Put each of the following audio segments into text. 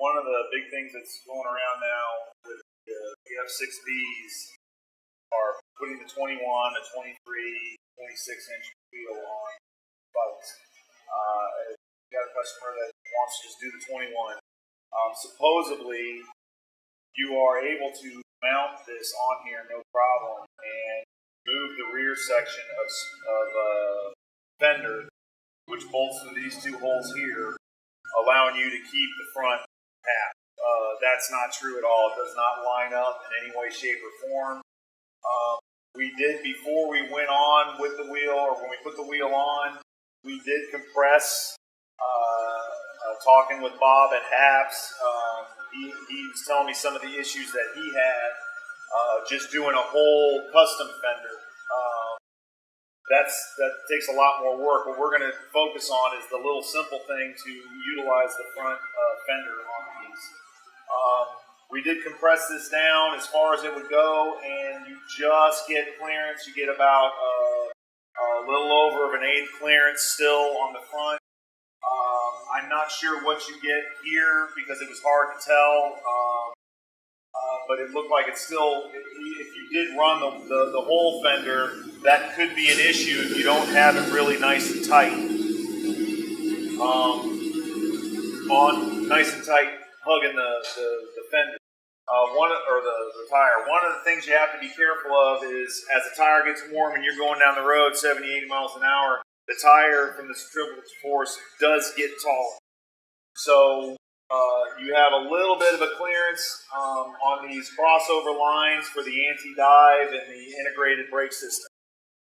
one of the big things that's going around now with the F6Bs are putting the 21, the 23, 26-inch wheel on bikes. We got a customer that wants to just do the 21. Supposedly, you are able to mount this on here no problem and move the rear section of Fender, which bolts through these two holes here, allowing you to keep the front half. That's not true at all. It does not line up in any way, shape, or form. We did, before we went on with the wheel, or when we put the wheel on, we did compress. Talking with Bob at Haps, he was telling me some of the issues that he had just doing a whole custom fender. That takes a lot more work. What we're going to focus on is the little simple thing to utilize the front fender on these. We did compress this down as far as it would go, and you just get clearance. You get about a little over an eighth clearance still on the front. I'm not sure what you get here because it was hard to tell, but it looked like it's still, if you did run the whole fender, that could be an issue if you don't have it really nice and tight. Nice and tight, hugging the fender. The tire. One of the things you have to be careful of is as the tire gets warm and you're going down the road 70, 80 miles an hour, the tire from the centrifugal force does get taller. So you have a little bit of a clearance on these crossover lines for the anti-dive and the integrated brake system.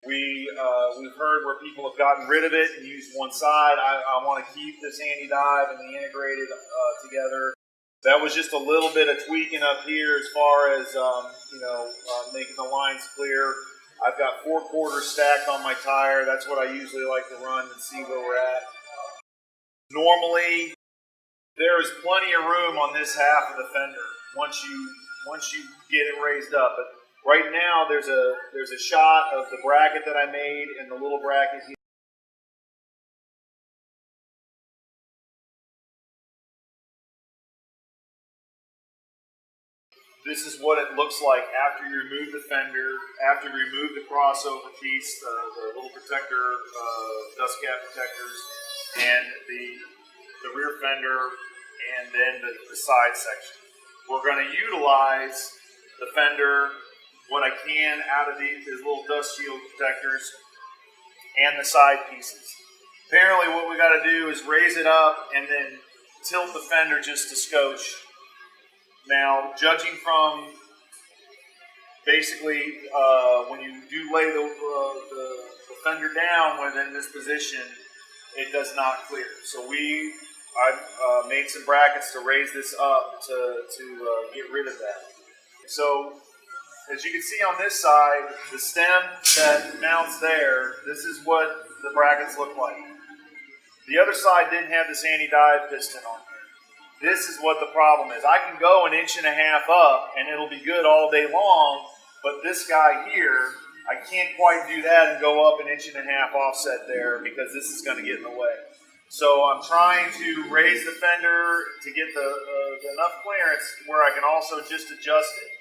We've heard where people have gotten rid of it and used one side. I want to keep this anti-dive and the integrated together. That was just a little bit of tweaking up here as far as making the lines clear. I've got 4 quarters stacked on my tire. That's what I usually like to run and see where we're at. Normally, there is plenty of room on this half of the fender once you get it raised up. But right now, there's a shot of the bracket that I made and the little bracket here. This is what it looks like after you remove the fender, after you remove the crossover piece, the little protector, dust cap protectors, and the rear fender, and then the side section. We're going to utilize the fender, what I can, out of these little dust shield protectors, and the side pieces. Apparently what we got to do is raise it up and then tilt the fender just a skosh. Now, judging from basically when you do lay the fender down within this position, it does not clear. So I've made some brackets to raise this up to get rid of that. So as you can see on this side, the stem that mounts there, this is what the brackets look like. The other side didn't have this anti-dive piston on here. This is what the problem is. I can go 1.5 inches up and it'll be good all day long, but this guy here, I can't quite do that and go up 1.5 inches offset there because this is going to get in the way. So I'm trying to raise the fender to get enough clearance where I can also just adjust it.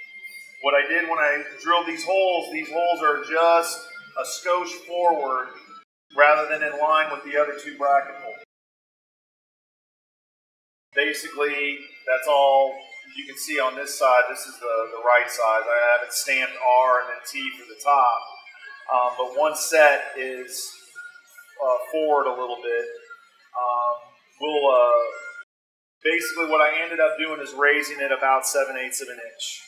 What I did when I drilled these holes are just a skosh forward rather than in line with the other 2 bracket holes. Basically, that's all you can see on this side. This is the right side. I have it stamped R and then T for the top. But one set is forward a little bit. Basically what I ended up doing is raising it about 7/8 of an inch.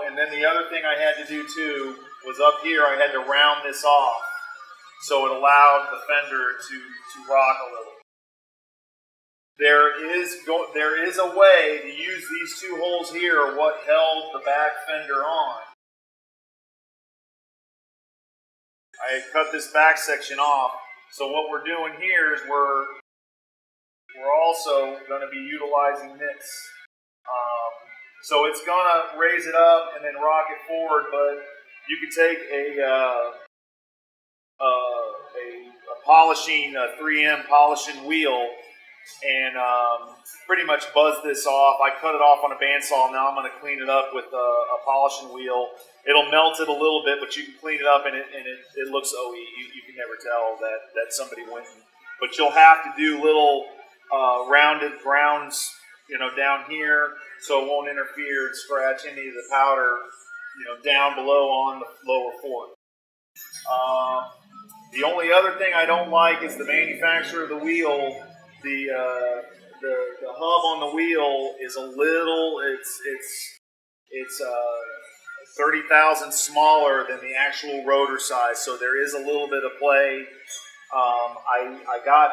And then the other thing I had to do too was up here I had to round this off. So it allowed the fender to rock a little. There is a way to use these 2 holes here, what held the back fender on. I cut this back section off. So what we're doing here is we're also going to be utilizing this. So it's going to raise it up and then rock it forward, but you can take a polishing, 3M polishing wheel, and pretty much buzzed this off. I cut it off on a bandsaw. Now I'm going to clean it up with a polishing wheel. It'll melt it a little bit, but you can clean it up, and it looks OE. You can never tell that somebody went. But you'll have to do little rounded grounds, down here, so it won't interfere and scratch any of the powder, down below on the lower fork. The only other thing I don't like is the manufacturer of the wheel. The hub on the wheel is a little. It's 30,000 smaller than the actual rotor size, so there is a little bit of play. I got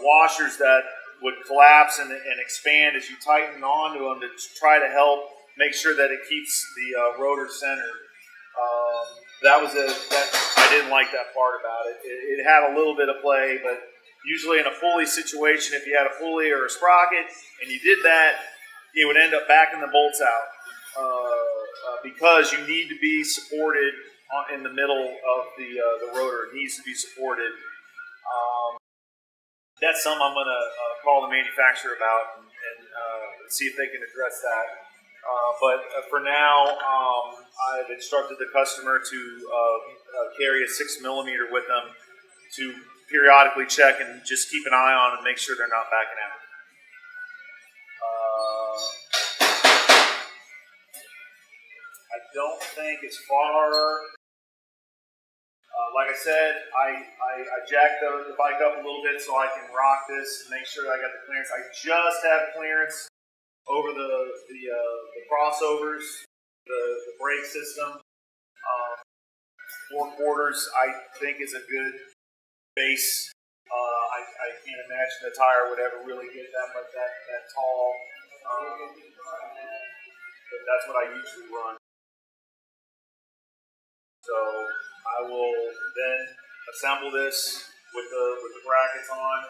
washers that would collapse and expand as you tighten onto them to try to help make sure that it keeps the rotor centered. I didn't like that part about it. It had a little bit of play, but usually in a pulley situation, if you had a pulley or a sprocket and you did that, it would end up backing the bolts out because you need to be supported in the middle of the rotor. It needs to be supported. That's something I'm going to call the manufacturer about and see if they can address that. But for now, I've instructed the customer to carry a 6mm with them to periodically check and just keep an eye on and make sure they're not backing out. I don't think it's far. Like I said, I jacked the bike up a little bit so I can rock this and make sure that I got the clearance. I just have clearance over the crossovers, the brake system. 4 quarters, I think, is a good base. I can't imagine the tire would ever really get that tall. But that's what I usually run. So I will then assemble this with the brackets on